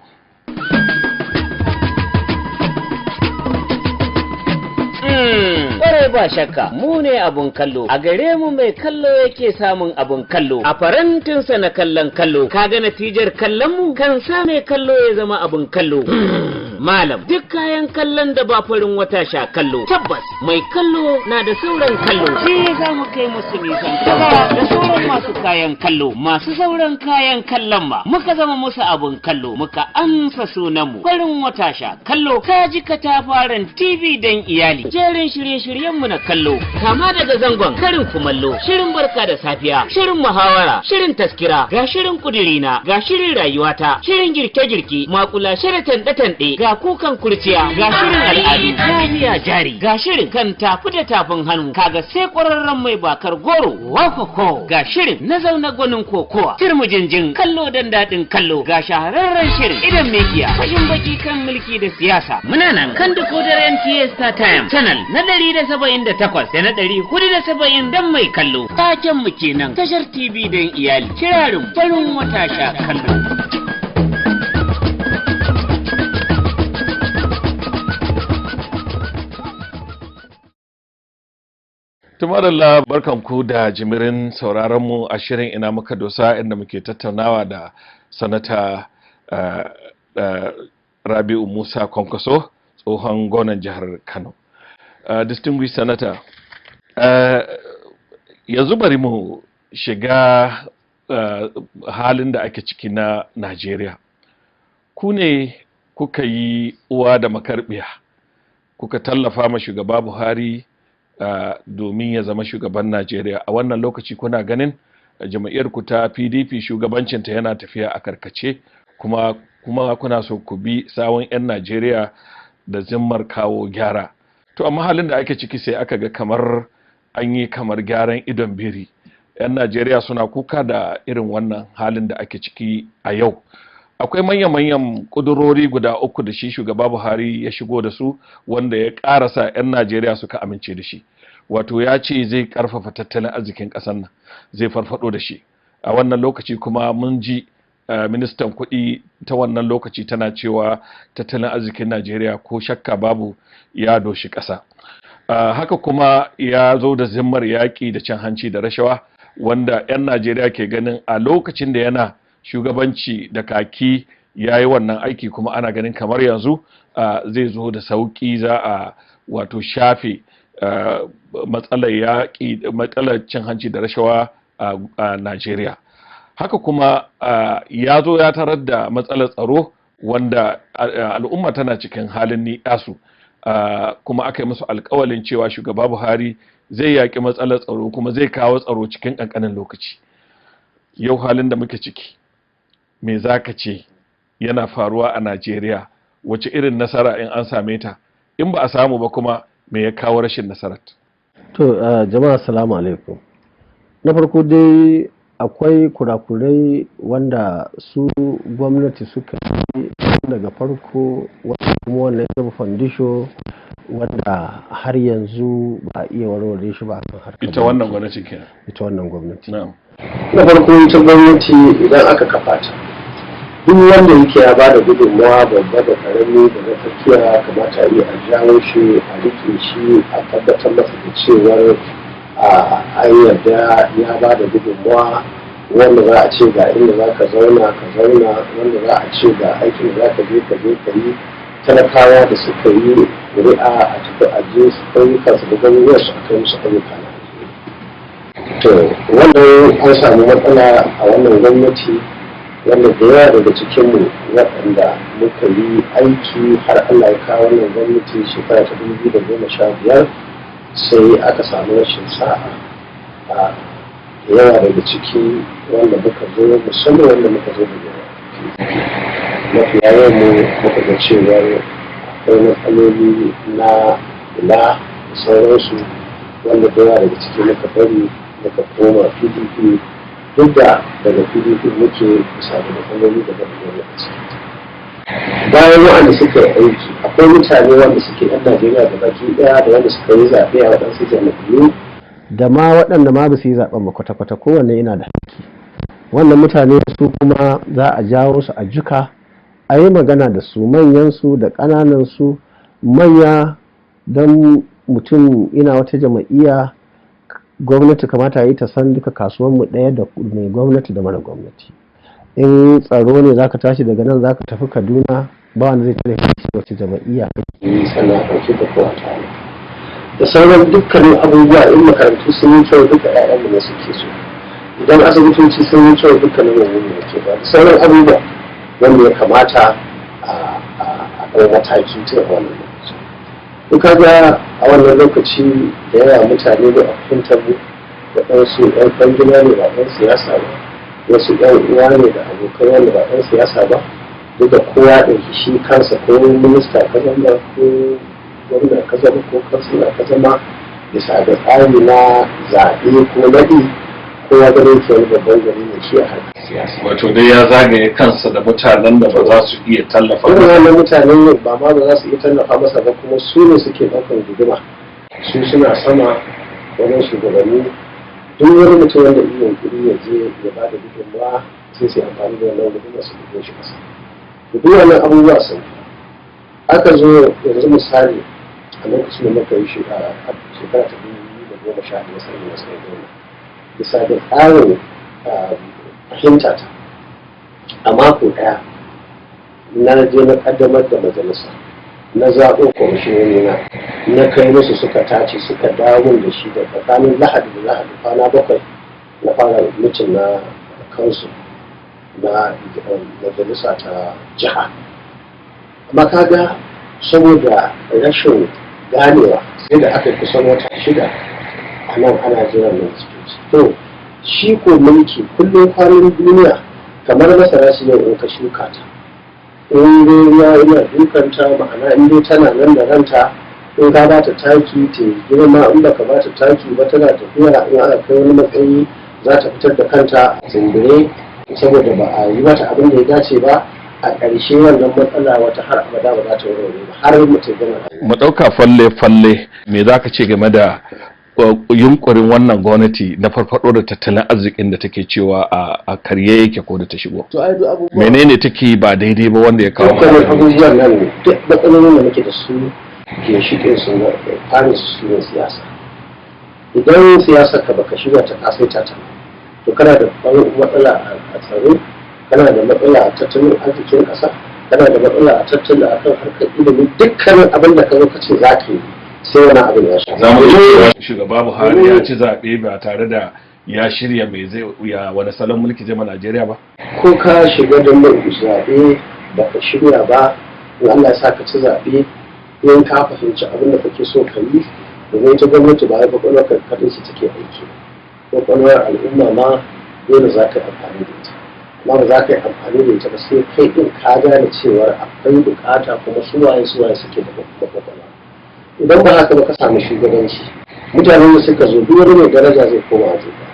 Ba shakka mu ne abun kallo, a gare mu mai kallo yake samun abun kallo a farantinsa na kallon kallo. Kaga natijar kallon mu kan sa mai kallo ya zama abun kallo. Malam, duk kayan kallon da ba farin wata sha kallo, tabbas mai kallo na da sauran kallo. Shi za mu kai musu nisan gaba da sauran masu kayan kallo, masu sauran kayan kallon ma muka zama musu abun kallo, muka amsa sunan mu farin wata sha kallo. Kaji katafaren TV dan iyali, jerin shirye-shiryen mu na kallo, kama daga zangon karin kumallo, shirin barka da safiya, shirin muhawara, shirin taskira, ga shirin kudirina, ga shirin rayuwata, shirin girke-girke, makula, shirin tanɗe-tanɗe, ga kukan kurciya, ga shirin al'adu, lafiya jari, ga shirin kan tafi da tafin hannu, kaga sai ƙwararren mai bakar goro, wakoko, ga shirin na zauna gwanin kokowa, turmujinjin kallo dan daɗin kallo, ga shahararren shirin idan mekiya, fashin baki kan mulki da siyasa. Muna nan kan decoder NTA Star Time channel na 178 da na 470 dan mai kallo. Taken mu kenan, tashar TV don iyali, kirarin farin wata sha kallo. Tumarilla, barkanku da jimirin sauraronmu a shirin ina muka dosa, inda muke tattaunawa da sanata Rabi'u Musa Kwankwaso, tsohon gwamnan jihar Kano. Distinguished Senator, yanzu bari mu shiga halin da ake ciki na Najeriya. Ku ne kuka yi uwa da makarbiya, kuka tallafa ma shugaba Buhari domin ya zama shugaban Najeriya. A wannan lokaci kuna ganin jam'iyyar ku ta PDP shugabancinta yana tafiya a karkace, kuma kuma kuna so ku bi sawun 'yan Najeriya da zimmar kawo gyara. To amma halin da ake ciki sai aka ga kamar an yi kamar gyaran idon biri. 'Yan Najeriya suna kuka da irin wannan halin da ake ciki a yau. Akwai manya-manyan ƙudurori guda 3 da shi shugaba Buhari ya shigo da su wanda ya ƙarasa 'yan Najeriya suka amince da shi. Wato ya ce zai ƙarfafa tattalin arzikin ƙasar nan, zai farfado da shi. A wannan lokaci kuma mun ji ministan kuɗi ta wannan lokaci tana cewa tattalin arzikin Najeriya ko shakka babu ya doshi ƙasa. Haka kuma ya zo da zimmar yaƙi da cin hanci da rashawa wanda 'yan Najeriya ke ganin a lokacin da yana shugabanci da kaki ya yi wannan aiki, kuma ana ganin kamar yanzu zai zo da sauƙi, za a wato shafe matsalar cin hanci da rashawa a Najeriya. Haka kuma ya zo ya tarar da matsalar tsaro wanda al'umma tana cikin halin ni'asu, kuma aka yi musu alkawalin cewa shugaba Buhari zai yaƙi matsalar tsaro kuma zai kawo tsaro cikin ƙanƙanin lokaci. Yau halin da muke ciki, me za ka ce yana faruwa a Najeriya? Wace irin nasara in an same ta? In ba a samu ba kuma me ya kawo rashin nasarar? To jama'a assalamu alaikum. Na farko dai akwai kurakurai wanda su gwamnati suka yi daga farko, wanda kuma wannan ya foundation wanda har yanzu ba a iya warware shi ba kan harkar ita wannan gwamnati kenan. Ita wannan gwamnati. Na'am. Na farko ita gwamnati idan aka kafa ta, duk wanda yake ya bada gudunmawa babba da karami da na tsakiya kamata a yi a jawo shi, a rike shi, a tabbatar masa da cewar an yarda ya bada gudunmawa, wanda za a ce ga inda za ka zauna, wanda za a ce ga aikin da za ka je ka yi. Talakawa da suka yi ƙuri'a a tafi aje su ƙauyuka su da garuruwa su aka musu ayyuka na alheri. To wannan an samu matsala a wannan gwamnati, wanda da yawa daga cikinmu waɗanda muka yi aiki har Allah ya kawo wannan gwamnati shekara ta 2015 sai aka samu rashin sa'a a yawa daga ciki wanda muka zo, musamman wanda muka zo da mafi yawan mu muka ga cewar akwai matsaloli na kula da sauransu, wanda da yawa daga ciki muka bari muka koma PDP, duk da daga PDP muke bisa da matsaloli da matsaloli a ciki. Bayan waɗanda suka yi aiki, akwai mutane wanda suke yan Najeriya da baki ɗaya da wanda suka yi zaɓe a waɗansu jam'iyyu da ma waɗanda ma ba su yi zaɓen ba kwata-kwata, kowanne yana da haƙƙi. Wannan mutane su kuma za a jawo su a jika, a yi magana da su, manyansu da ƙananansu. Manya don mutum ina wata jama'iyya, gwamnati kamata yi ta san duka kasuwanmu ɗaya da mai gwamnati da mara gwamnati. In tsaro ne za ka tashi daga nan za ka tafi Kaduna, ba wanda zai tare shi wace jama'iyya kake sana ɗauke da kowa tare. Da sauran dukkanin abubuwa, in makarantu sun yi kyau duka 'ya'yanmu ne suke so, idan asibitoci sun yi kyau dukkanin wani ne ke ba, da sauran abubuwa wanda ya kamata a ɗau mataki tun a wannan lokaci. Duka ga a wannan lokaci da yawa mutane da fahimtar mu, waɗansu 'yan kwangila ne ba 'yan siyasa ba, wasu 'yan uwa ne da abokan wanda ba 'yan siyasa ba, duk da kowa ɗauki shi kansa ko minista ka zama ko gwamna ka zama ko kansila ka zama bisa ga tsari na zaɓe ko naɗi, kowa ganin ke wani babban gari ne shi a harkar siyasa. Wato dai ya zagaye kansa da mutanen da ba za su iya tallafa masa. Wannan mutanen ba ma ba za su iya tallafa masa ba, kuma su ne suke ɗaukar guduma, su suna sama wajen shugabanni. Duk wani mutum wanda iya kuri ya je ya ba da gudunmawa sai sai amfani da wannan gudunmawa su buge shi kasa. Duk wannan abubuwa sun aka zo yanzu misali a lokacin da muka yi shekara ta 2011 sai na sai dole bisa da tsarin fahimta ta a mako daya na je na kaddamar da majalisa, na zaɓo kwamishinoni na kai musu suka tace suka dawo da shi da tsakanin lahadi da lahadi kwana 7 na fara mutum na kansu na majalisa ta jiha. Amma kaga saboda rashin ganewa sai da aka kusan wata 6 a nan ana jiran nan to shi ko mulki kullum kwanan duniya kamar masara su yau in ka shuka ta in dai ruwa yana dukanta, ma'ana in dai tana nan da ranta, in ka ba ta taki ta girma, in baka ba ta taki ba tana tafiya, in aka kai wani matsayi za ta fitar da kanta a zimbire saboda ba a yi mata abin da ya dace ba. A ƙarshe wannan matsala wata har abada ba za ta warware ba har mutum gana. Mu ɗauka falle me za ka ce game da yunkurin wannan gwamnati na farfado da tattalin arzikin da take cewa a karye yake ko da ta shigo? Menene take ba daidai ba wanda ya kawo abubuwan nan duk matsalolin da muke da su ke shige su na farin su ne siyasa. Idan siyasar ka baka shiga ta kasaita ta, to kana da matsala a tsaro, kana da matsala a tattalin arzikin ƙasa, kana da matsala a tattalin akan harkar ilimi. Dukkanin abin da ka zo ka ce za ka yi sai wani abin ya sha. Za mu yi shugaba Buhari ya ci zaɓe ba tare da ya shirya mai zai ya wani salon mulki zai ma Najeriya ba? Ko ka shiga don mai zaɓe ba ka shirya ba, in Allah ya sa ka ci zaɓe, in ka fahimci abin da kake so ka yi, domin ita gwamnati ba ya kwakwalwar karkatun su take aiki. Kwakwalwar al'umma ma dole za ka yi amfani da ita. Amma ba za ka yi amfani da ita ba sai kai ɗin ka gane cewar akwai bukata kuma suwaye suke da kwakwalwa. Idan ba haka ba ka samu shugabanci, mutanen da suka zo duk wani mai daraja zai koma a tuka.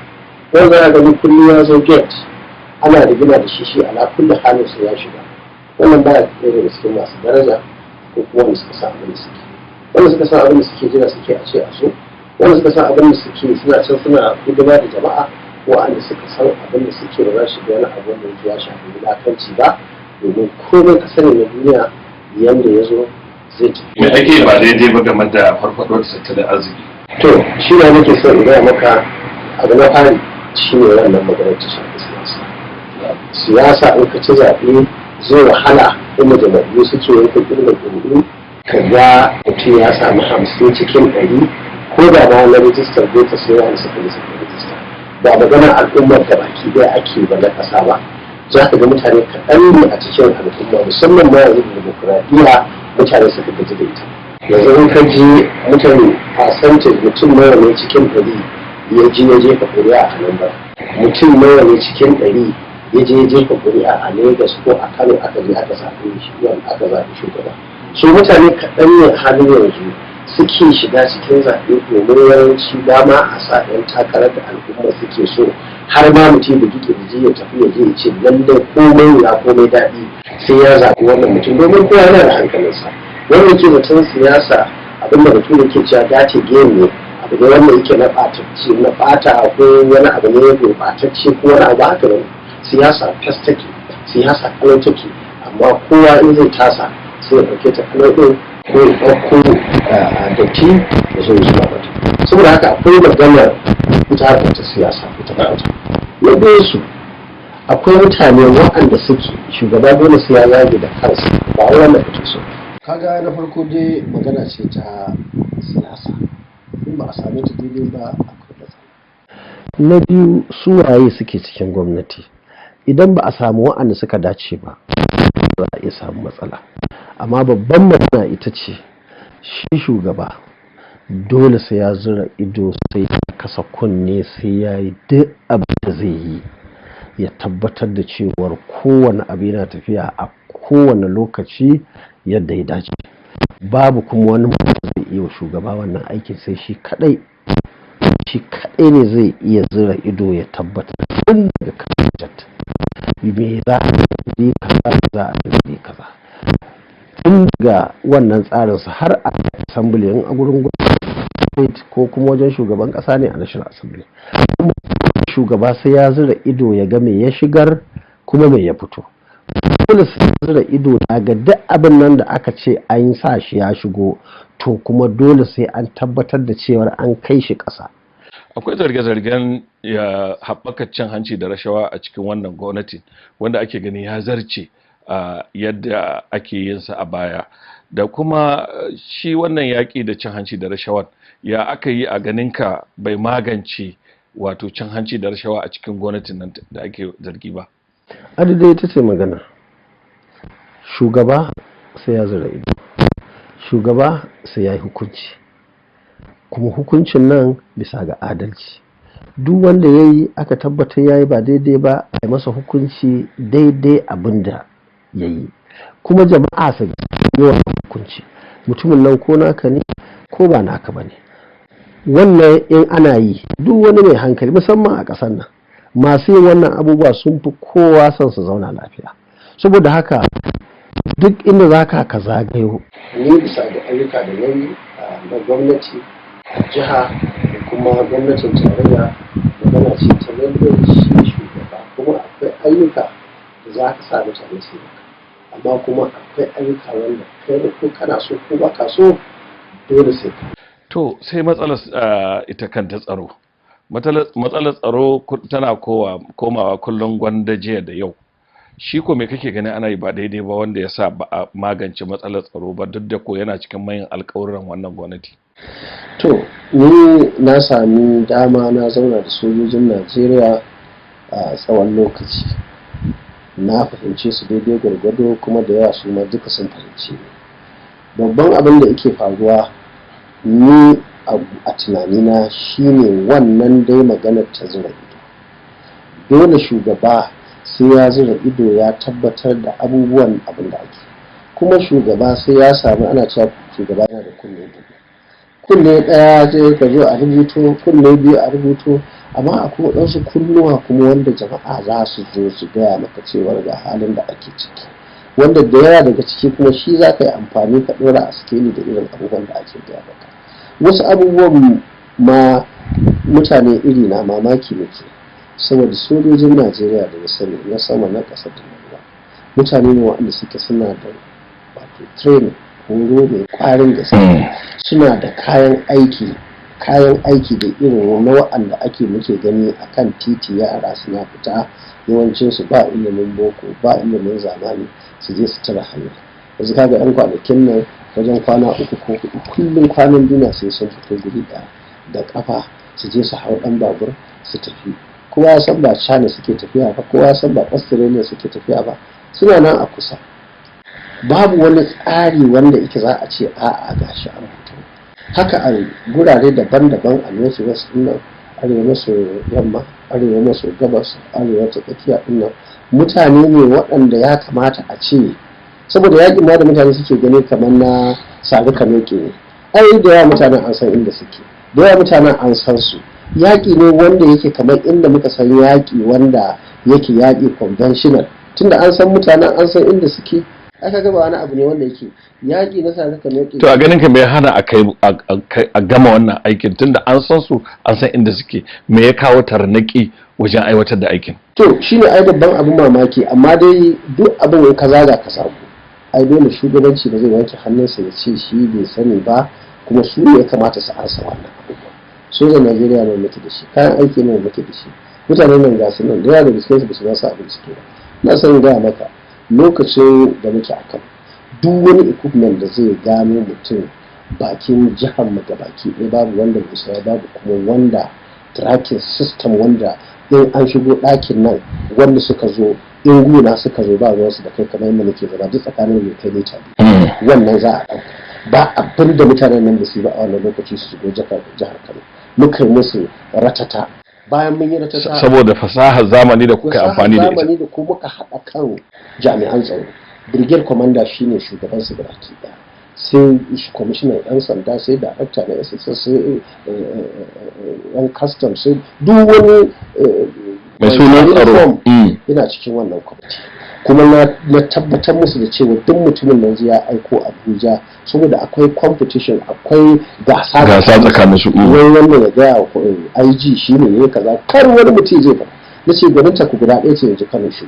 Wanda za a gani kullum ya zo gate ana da gina da shi ala kulli halin su ya shiga. Wannan ba ya ɗaya daga cikin masu daraja ko kuma wanda suka sa abin da suke. Wanda suka sa abin da suke jira suke a ce a so. Wanda suka sa abin da suke suna can suna hidima da jama'a, wa'anda suka san abin da suke ba za su ga wani abin da ya shafi wulakanci ba, domin komai ka sani na duniya yanda ya zo zai tafi. Me ake ba daidai ba game da farfaɗo da tattalin arziki? To shi ne nake son in gaya maka abu na fari shi ne wannan maganar ta shafi siyasa. Siyasa in ka ci zaɓe zai wahala inda jama'u suke yanka ƙirga ƙuri'u ka ga mutum ya samu 50 cikin 100 ko da ma na rijistar bai ta sai wani suka rijista. Ba maganar al'ummar da baki ɗaya ake ba na ƙasa ba. Za ka ga mutane kaɗan ne a cikin al'umma, musamman ma yanzu da demokuraɗiyya mutane suka gaji da ita. Yanzu in ka je mutane percentage mutum nawa ne cikin 100 ya jefa ƙuri'a a nan ba, mutum nawa ne cikin 100 ya jefa ƙuri'a a Lagos ko a Kano aka je aka zaɓi shugaba. So mutane kaɗan ne halin yanzu suke shiga cikin zaɓe domin yawanci dama a sa 'yan takarar da al'umma suke so, har ma mutum da kirji ya tafi ya je ya ce lallai komai ya komai daɗi sai ya zaɓi wannan mutum, domin kowa yana da hankalinsa. Wannan ke zaton siyasa abin da mutum yake cewa dace game ne, abu ne wanda yake na ɓatacce na ɓata ko wani abu ne gurɓatacce ko wani abu haka ne. Siyasa fes take, siyasa kalau take, amma kowa in zai tasa sai ya ɗauke ta kalau ɗin ko ya ɗauko datti da zo zuwa mata. Saboda haka akwai maganar ita ta siyasa ita kanta. Na biyu su akwai mutane waɗanda suke shugaba dole sai ya zage da kansa ba wai wanda kake so. Kaga na farko dai magana ce ta siyasa, in ba a same ta daidai ba akwai matsala. Na biyu su waye suke cikin gwamnati, idan ba a samu waɗanda suka dace ba za a iya samu matsala. Amma babban magana ita ce shi shugaba dole sai ya zura ido, sai ya kasa kunne, sai ya yi duk abin da zai yi ya tabbatar da cewar kowane abu yana tafiya a kowane lokaci yadda ya dace. Babu kuma wani mutum zai iya shugaba wannan aikin sai shi kadai ne zai iya zura ido ya tabbatar tun daga kan me za a yi kaza za a yi kaza tun daga wannan tsarinsa har a assembly in a gurin gwamnati ko kuma wajen shugaban kasa ne a national assembly. Shugaba sai ya zura ido ya ga me ya shigar kuma me ya fito. Dole sai ya zura ido na ga duk abin nan da aka ce an sa shi ya shigo, to kuma dole sai an tabbatar da cewar an kai shi ƙasa. Akwai zarge-zargen ya haɓaka cin hanci da rashawa a cikin wannan gwamnati wanda ake gani ya zarce yadda ake yin sa a baya, da kuma shi wannan yaƙi da cin hanci da rashawa ya aka yi a ganinka bai magance wato cin hanci da rashawa a cikin gwamnatin nan da ake zargi ba? Adidai ita ce magana. Shugaba sai ya zura ido, shugaba sai ya yi hukunci, kuma hukuncin nan bisa ga adalci. Duk wanda ya yi aka tabbatar ya yi ba daidai ba a yi masa hukunci daidai abin da ya yi, kuma jama'a su yi wa hukunci, mutumin nan ko naka ne ko ba naka ba ne. Wannan in ana yi, duk wani mai hankali musamman a ƙasar nan, masu yin wannan abubuwa sun fi kowa son su zauna lafiya. Saboda haka duk inda za ka zagayo ni bisa da ayyuka da nauyi na gwamnati jiha da kuma gwamnatin tarayya, magana ce ta lallai shi shugaba, kuma akwai ayyuka da za ka sa mutane su yi, amma kuma akwai ayyuka wanda kai ko kana so ko ba ka so dole sai ka. To sai matsalar ita kanta tsaro. Matsalar tsaro tana komawa kullum gwanda jiya da yau. Shi ko me kake gani ana yi ba daidai ba wanda ya sa ba a magance matsalar tsaro ba, duk da ko yana cikin manyan alƙawuran wannan gwamnati? To ni na sami dama na zauna da sojojin Najeriya a tsawon lokaci, na fahimce su daidai gwargwado, kuma da yawa su ma duka sun fahimce ni. Babban abin da yake faruwa ni a tunanina shine wannan dai maganar ta zura ido. Dole shugaba sai ya zura ido ya tabbatar da abubuwan abin da ake, kuma shugaba sai ya samu, ana cewa shugaba yana da kunne ɗaya zai ka zo a rubuto, kunne biyu a rubuto, amma akwai waɗansu kunnuwa kuma wanda jama'a za su zo su gaya maka cewar ga halin da ake ciki, wanda da yawa daga ciki kuma shi za ka yi amfani ka ɗora a sikeli da irin abubuwan da ake gaya maka. Wasu abubuwan ma mutane iri na mamaki muke, saboda sojojin Najeriya da sani na sama na ƙasa da ruwa mutane ne waɗanda suke suna da wato training, horo mai ƙwarin gaske, suna da kayan aiki da irin na waɗanda muke gani a kan titi, yara suna fita yawancinsu ba ilimin boko ba ilimin zamani, su je su tara hannu. Yanzu kaga 'yan kwanakin nan wajen kwana 3 ko 4 kullum kwanan duniya sai sun fito guri da kafa su je su hau ɗan babur su tafi. Kowa ya san ba China suke tafiya ba, kowa ya san ba Australia suke tafiya ba, suna nan a kusa. Babu wani tsari wanda yake za a ce a'a gashi an fito. Haka a gurare daban-daban a North West din nan, arewa maso yamma, arewa maso gabas, arewa ta tsakiya din nan, mutane ne waɗanda ya kamata a ce, saboda yakin ma da mutane suke gani kamar na sabi kanoke ne. Ai da yawa mutanen an san inda suke, da yawa mutanen an san su. Yaƙi ne wanda yake kamar inda muka san yaƙi wanda yake yaƙi conventional, tunda an san mutanen an san inda suke, aka gaba wani abu ne wanda yake yaƙi na sabi kanoke. To a ganin ka me ya hana a gama wannan aikin, tunda an san su an san inda suke, me ya kawo tarnaki wajen aiwatar da aikin? To shine ai babban abin mamaki, amma dai duk abin in ka zaga ka samu, ai dole shugabanci da zai wanke hannunsa ya ce shi bai sani ba, kuma su ne ya kamata su ansa wannan abubuwa. Sojan Najeriya ne muke da shi, kayan aiki ne muke da shi, mutanen nan ga su nan da yawa da gaske su ba su rasa abin suke ba. Na san gaya maka lokacin da muke akan duk wani equipment da zai gano mutum bakin jihar mu da baki ɗaya babu wanda bai saya, babu kuma wanda tracking system wanda in an shigo ɗakin nan wanda suka zo in guna suka zo ba ruwansu da kai kamar yadda muke gaba duk tsakanin mai kai mita biyu, wannan za a ɗauka. Ba abin da mutanen nan da su ba a wannan lokaci su shigo jihar Kano, muka yi musu ratata. Bayan mun yi ratata saboda fasahar zamani da kuka amfani da ita, zamani da kuma muka haɗa kan jami'an tsaro. Brigade commander shine shugaban su baki ɗaya, sai kwamishinan 'yan sanda, sai darakta na SSS, sai yan custom, sai duk wani mai sunan tsaro yana cikin wannan kwamiti. Kuma na tabbatar musu da cewa duk mutumin nan ya aiko Abuja, saboda akwai competition, akwai gasa tsakanin su. Wai wannan ya gaya wa IG shine ne kaza, kar wani mutum zai ba. Nace gwanin ta ku guda ɗaya ce yanzu Kano shi.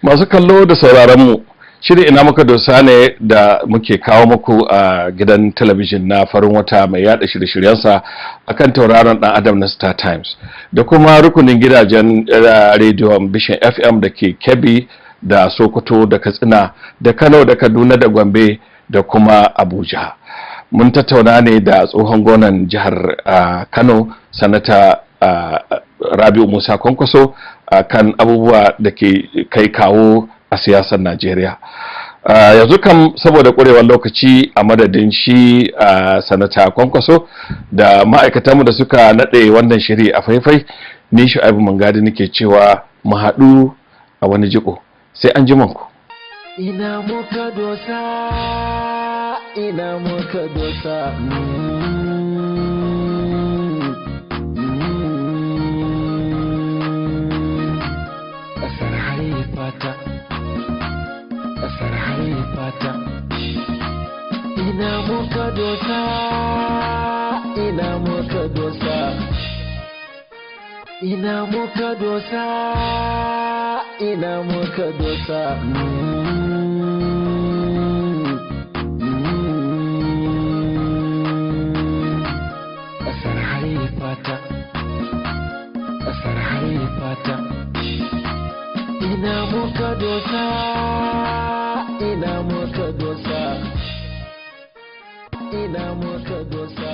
Masu kallo da sauraron mu, shirin ina muka dosa ne da muke kawo muku a gidan talabijin na farin wata mai yada shirye-shiryensa akan tauraron dan adam na Star Times, da kuma rukunin gidajen rediyon Vision FM da ke Kebbi da Sokoto da Katsina da Kano da Kaduna da Gombe da kuma Abuja. Mun tattauna ne da tsohon gwamnan jihar Kano, Sanata Rabi'u Musa Kwankwaso, kan abubuwa da ke kai kawo a siyasar Najeriya. Yanzu kam saboda ƙurewar lokaci, a madadin shi Sanata Kwankwaso da ma'aikatanmu da suka naɗe wannan shiri a faifai, ni Shu'aibu Mangadi nake cewa mu haɗu a wani jiko, sai an ji manku. ina muka dosa, ina muka dosa. Ƙasar haifata, ƙasar haifata. Ina muka dosa, ina muka dosa. Ina muka dosa, ina muka dosa. Ƙasar haifata, ƙasar haifata. Ina muka dosa, ina muka dosa. Ina muka dosa.